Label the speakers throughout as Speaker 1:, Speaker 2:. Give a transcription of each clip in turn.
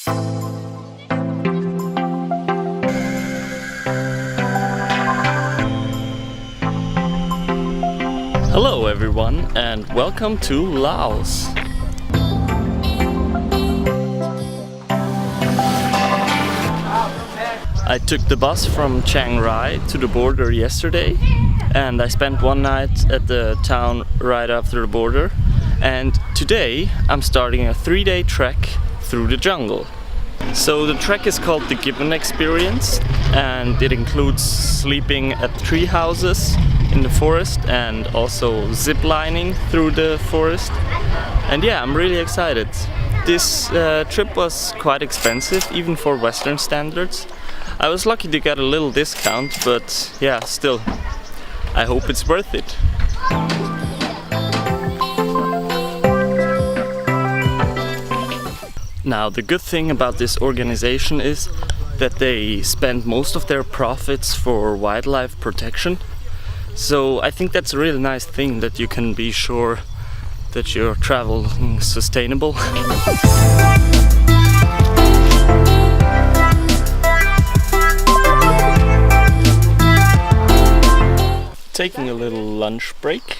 Speaker 1: Hello everyone and welcome to Laos. I took the bus from Chiang Rai to the border yesterday and I spent one night at the town right after the border, and today I'm starting a 3-day trek through the jungle. So the trek is called the Gibbon Experience and it includes sleeping at tree houses in the forest and also ziplining through the forest. And yeah, I'm really excited. This trip was quite expensive, even for Western standards. I was lucky to get a little discount, but yeah, still, I hope it's worth it. Now, the good thing about this organization is that they spend most of their profits for wildlife protection. So I think that's a really nice thing, that you can be sure that you're traveling sustainable. Taking a little lunch break.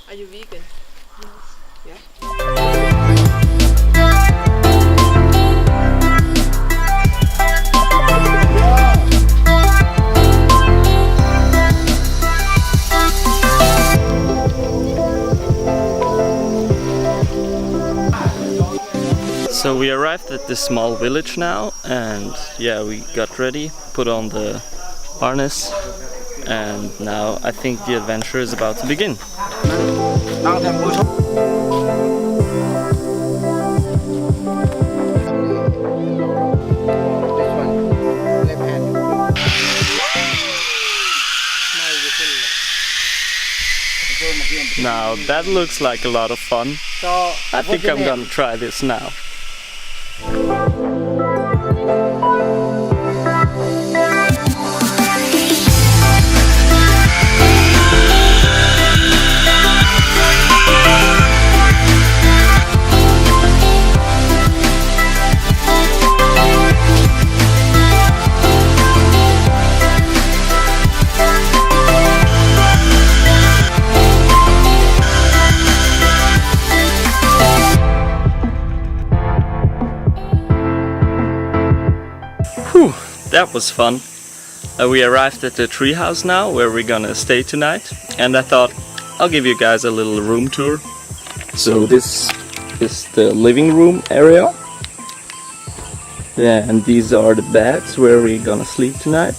Speaker 2: Are you vegan? Yes. Yeah.
Speaker 1: So we arrived at this small village now, and yeah, we got ready, put on the harness, and now I think the adventure is about to begin. Now that looks like a lot of fun. I think I'm gonna try this now. Whew, that was fun. We arrived at the treehouse now, where we're gonna stay tonight, and I thought I'll give you guys a little room tour. So this is the living room area. Yeah, and these are the beds where we're gonna sleep tonight.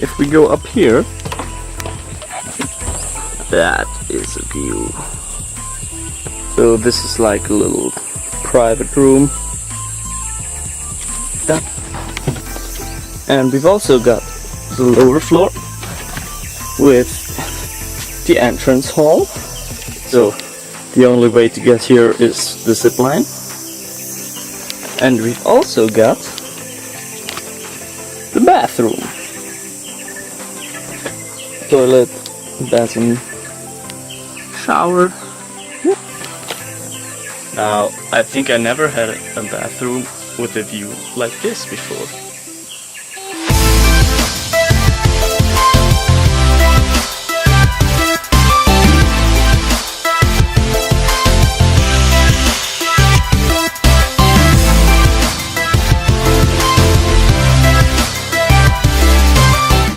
Speaker 1: If we go up here, that is a view. So this is like a little private room. Yeah. And we've also got the lower floor with the entrance hall. So the only way to get here is the zip line. And we've also got the bathroom. Toilet, bathroom, shower. Now, I think I never had a bathroom with a view like this before.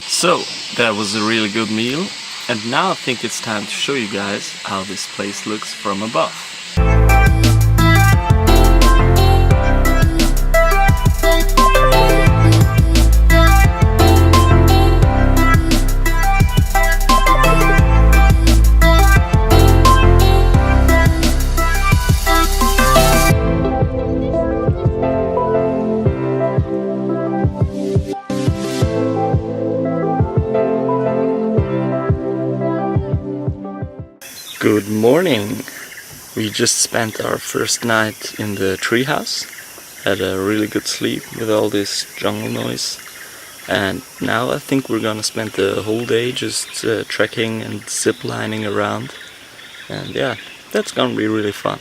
Speaker 1: So, that was a really good meal, and now I think it's time to show you guys how this place looks from above. Good morning! We just spent our first night in the treehouse, had a really good sleep with all this jungle noise, and now I think we're gonna spend the whole day just trekking and ziplining around, and yeah, that's gonna be really fun.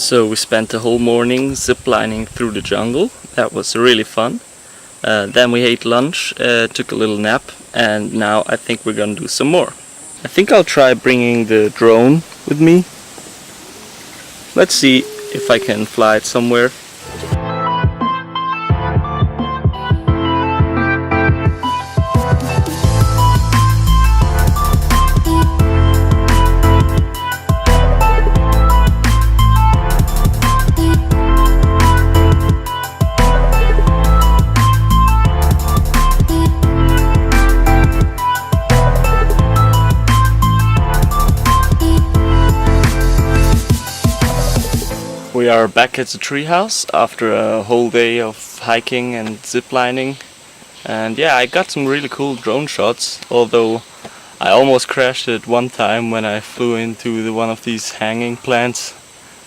Speaker 1: So we spent the whole morning ziplining through the jungle. That was really fun. Then we ate lunch, took a little nap, and now I think we're gonna do some more. I think I'll try bringing the drone with me. Let's see if I can fly it somewhere. We are back at the treehouse after a whole day of hiking and ziplining, and yeah, I got some really cool drone shots, although I almost crashed it one time when I flew into one of these hanging plants.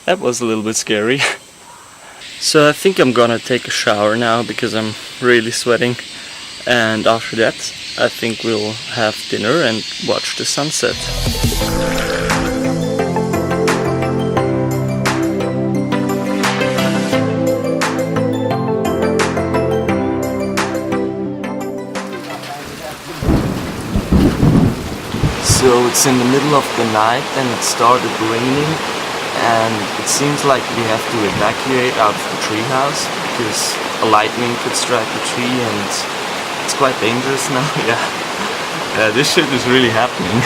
Speaker 1: That was a little bit scary. So I think I'm gonna take a shower now because I'm really sweating, and after that I think we'll have dinner and watch the sunset. So it's in the middle of the night and it started raining, and it seems like we have to evacuate out of the treehouse because a lightning could strike the tree and it's quite dangerous now. Yeah, this shit is really happening.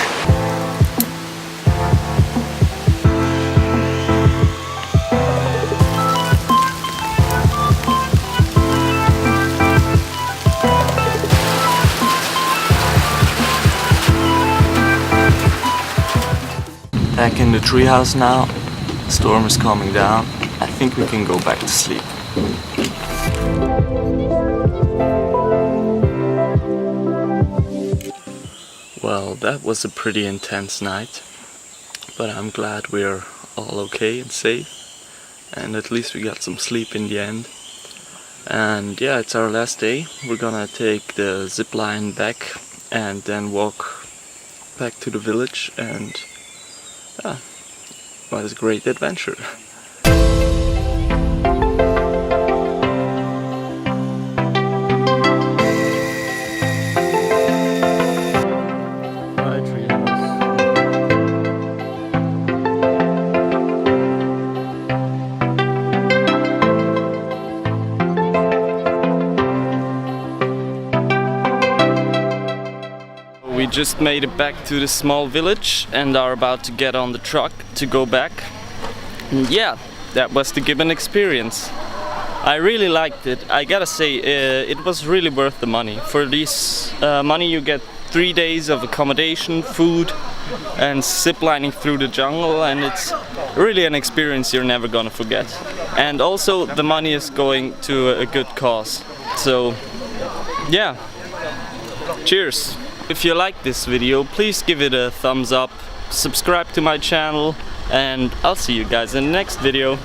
Speaker 1: Back in the treehouse now, the storm is calming down. I think we can go back to sleep. Well, that was a pretty intense night, but I'm glad we're all okay and safe, and at least we got some sleep in the end. And yeah, it's our last day. We're gonna take the zip line back and then walk back to the village, and yeah, it was a great adventure. We just made it back to the small village and are about to get on the truck to go back. And yeah, that was the Gibbon Experience. I really liked it. I gotta say, it was really worth the money. For this money you get 3 days of accommodation, food, and ziplining through the jungle, and it's really an experience you're never gonna forget. And also the money is going to a good cause. So yeah, cheers! If you like this video, please give it a thumbs up, subscribe to my channel, and I'll see you guys in the next video.